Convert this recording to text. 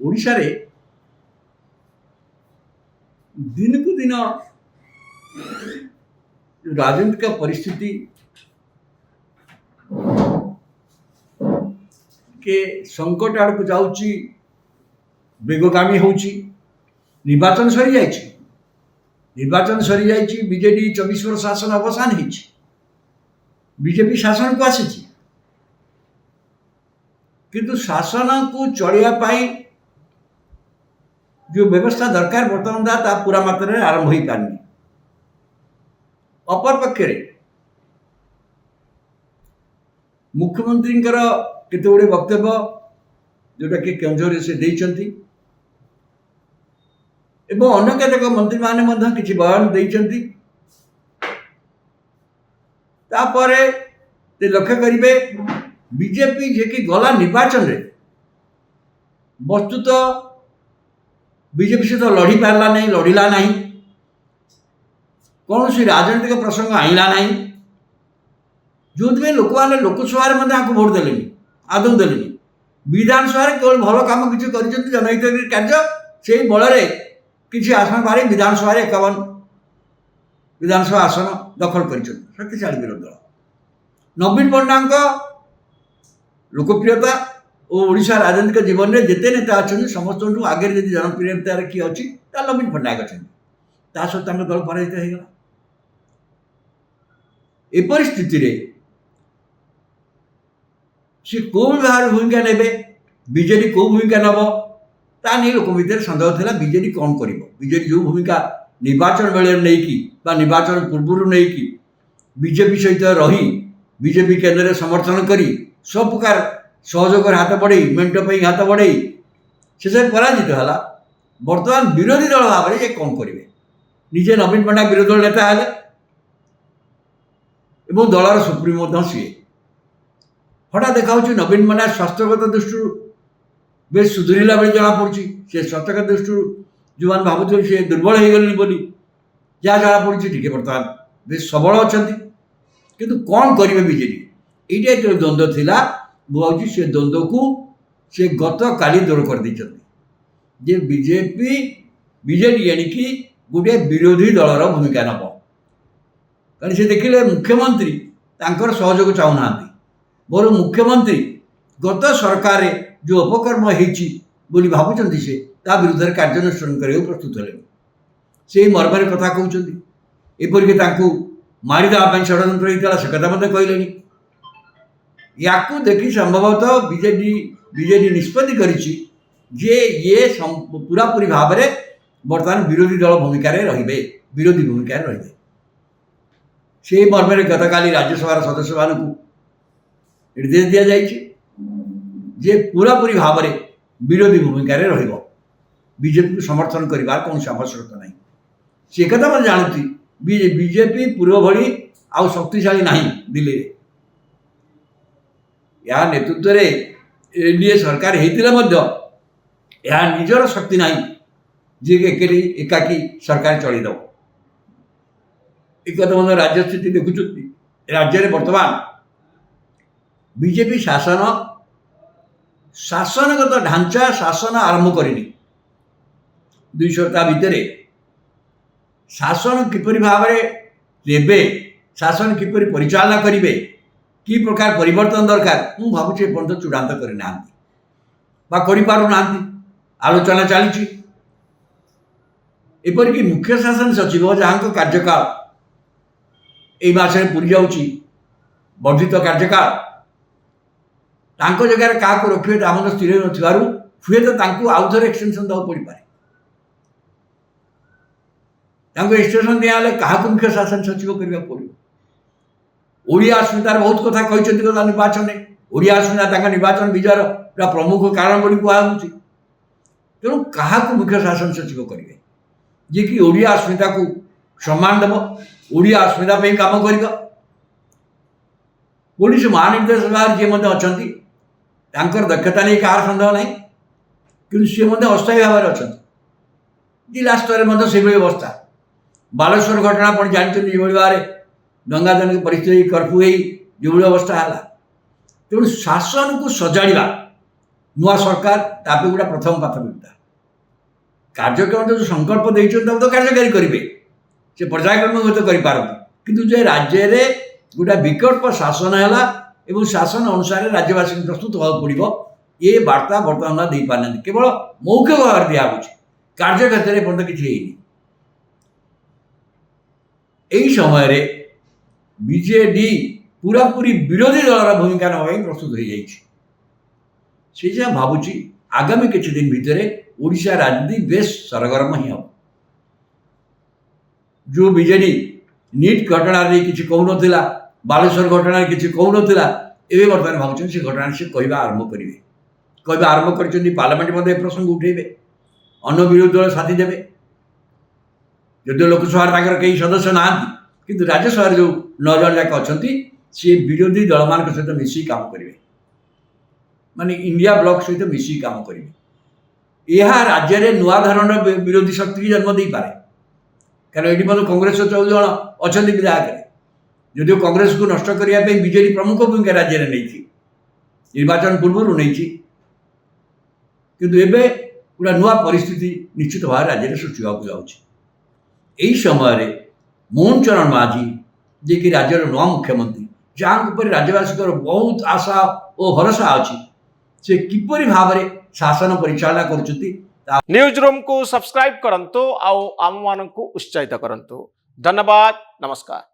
ओडिशा रे दिन को दिन राजनीतिक परिस्थिति के संकट आड़ को जाऊँगी बेगगामी होउची। निर्वाचन सरी जाइए, निर्वाचन सरी जाइए, बीजेडी 24 वर्ष शासन अवसान हो, बीजेपी शासन को आसी, किंतु शासन को चलिया जो व्यवस्था दरकार बर्तमान ता पूरा मात्रा आरंभ हो पारनी। अपर पक्षे मुख्यमंत्री केते गुड़े वक्तव्य जोटा कि केंद्र से देइचंती एवं अन्य केतेक मंत्री माने किसी बयान देइचंती। तापरे ते लक्ष्य करिवे बीजेपी जे कि गला निर्वाचन रे वस्तुतः बीजेपी सहित लड़ी पारला नहीं, लड़िला नहीं, कौन सी राजनीतिक प्रसंग आईला नहीं, जो लोक मैंने लोकसभा भोट देले आदौ देले। विधानसभा केवल भल कम किसी कर जनहित कार्य से बल किसी आसन पारी विधानसभा 51 विधानसभा आसन दखल कर शक्तिशाली विरोधी दल। नवीन पट्टनायक लोकप्रियता और ओडिशा राजनीतिक जीवन में जिते नेता अच्छा समस्त आगे जब जनप्रियतार किए अच्छी नवीन पट्टनायक अच्छा सहित दल पराजित होगा। ए परिस्थिति रे सी कौ भाव भूमिका ने बीजेडी कौ भूमिका नब ता नहीं लोक भर सन्देह था। बीजेडी कौन कर बीजेडी जो भूमिका निर्वाचन बेले नहीं निर्वाचन पूर्व नहीं बीजेपी सहित रही बीजेपी केन्द्र में समर्थन करी सब प्रकार सहयोग हाथ बढ़े मेट हाथ बढ़े से पराजित है। बर्तमान विरोधी दल भाव में ये कौन करेंगे निजे नवीन पट्टनायक विरोधी दल नेता है एवं दलर सुप्रीमो सी हठात देखा नवीन पट्टनायक स्वास्थ्यगत दृष्टि बेस सुधुरला बेले जना पड़ी से स्वास्थ्यगत दृष्टि जो मैंने भावुले सी दुर्बल हो गले बोली जहाँ जना पड़ी टी बर्तमान बेस सबल अच्छा किंतु कौन करेंगे बीजेडी ये जो द्वंद्व थिला भावी से द्वंद्व को से गत काली दूर कर जे बीजेपी बीजेडी एणिकी गोटे विरोधी दलर भूमिका नब कारण से देखिले मुख्यमंत्री तांकर सहयोग चाहूना बोर मुख्यमंत्री गत सरकार जो अपकर्म होली भावुं से विरुद्ध कार्यानुष्ठान करने प्रस्तुत है से मर्मर कथा कहते एपरिक मारिदेवा षड्यंत्र होता से कथा मत कहले या देखी संभवतः बीजेडी निष्पत्ति करिछि जे ये पूरापूरी भाव में बर्तमान विरोधी दल भूमिका रे विरोधी भूमिका रे से मर्मरे गतकाली राज्यसभा सदस्य मानू निर्देश दि जाए पूरापूरी भाव में विरोधी भूमिका रे बीजेपी को समर्थन करार कौन आवश्यकता नहीं से कथा मैं जानती बीजेपी पूर्व भली आउ शक्तिशाली नहीं दिल्ली रे या नेतृत्व रे एनडीए सरकार होता यह निजर शक्ति नहीं जी एकाकी सरकार चलदेव एक मतलब राज्य स्थिति देखुं राज्य में बर्तमान बीजेपी शासन शासनगत ढांचा शासन आरंभ करनी 2 सप्ताह भितर शासन किपरि भाव में शासन किपरि परिचालना करेंगे कि प्रकार परिवर्तन दरकार मु भावुँ पर्यटन चूड़ांत करना आलोचना चली एपरिक मुख्य शासन सचिव जहाँ कार्यकाल यह पूरी जाऊँगी वर्धित कार्यकाल तांको जगह क्या रखिए दाम स्थिर नथिबारु हुए तो आउ थे एक्सटेंशन देवा पड़ पारे एक्सटेंशन दिया क्या मुख्य शासन सचिव करने पड़ो ओडिया अस्मितार बहुत कथा कहते गला निर्वाचन में ओडिया अस्मिता निर्वाचन विजयर पूरा प्रमुख कारण बोली कहुच्छी तेणु क्या मुख्य शासन सचिव करेंगे जी कि ओडिया अस्मिता को सम्मान देव ओडिया अस्मिता काम कर पुलिस महानिर्देशक जी अच्छा दक्षता नहीं कहार सन्देह ना कि सी अस्थायी भाव में अच्छा जिला स्तर में से अवस्था बालेश्वर घटना पर जानते जो भाव में दंगाजनक परिस्थिति कर्फ्यू जो अवस्था है तेणु शासन को सजाड़ा नुआ सरकार तापे गोटा प्रथम प्राथमिकता कार्यक्रम जो संकल्प देते तो कार्यकारी करेंगे से पर्यायक्रम हूँ करपारती किंतु जे राज्य में गोटा विकल्प शासन है एवं शासन अनुसार राज्यवासी प्रस्तुत होगा पड़ो ये वार्ता बर्तमान दे पार केवल मौखिक भाव दिया कार्य क्षेत्र में पर्यटन किसी यही समय बीजेडी पूरा पूरी विरोधी दल भूमिका नवा प्रस्तुत हो जाए भावुची आगामी किसी दिन भितर ओडिशा राजनीति बेस सरगरम ही हम जो बीजेडी नीट घटना किसी कहून बालेश्वर घटना किसी कहून एवं बर्तमान भावुं से घटना से कहवा आरंभ करेंगे कहवा आरंभ कर पार्लियामेंट मध्य प्रसंग उठेबे अन्य विरोधी दल साथी देवे जदिव लोकसभा कई सदस्य ना कि राज्यसभा जो 9 जन जाक अच्छा सी विरोधी दल मान सहित मिसिक काम करेंगे माने इंडिया ब्लॉक सहित मिसिक काम करेंगे यह राज्य में नुआ धरण विरोधी शक्ति की जन्म दे पारे कारण ये कांग्रेस 14 जन अच्छा विधायक जदिव कांग्रेस को नष्ट करने बीजेडी प्रमुख भूमिका राज्य में नहीं निर्वाचन पूर्व नहीं किंतु एबे पूरा नुआ परिस्थिति निश्चित भाव राज्य में सृष्टि होगा जाऊँगी समय मोहन चरण माझी जे कि राज्यर नुआ मुख्यमंत्री जहाँ राज्यवासी बहुत आशा और भरोसा अच्छी से किपरि भाव में शासन परिचालना कर न्यूज रूम को सब्सक्राइब करंतु आउ आम मानक उत्साहित करंतु। धन्यवाद, नमस्कार।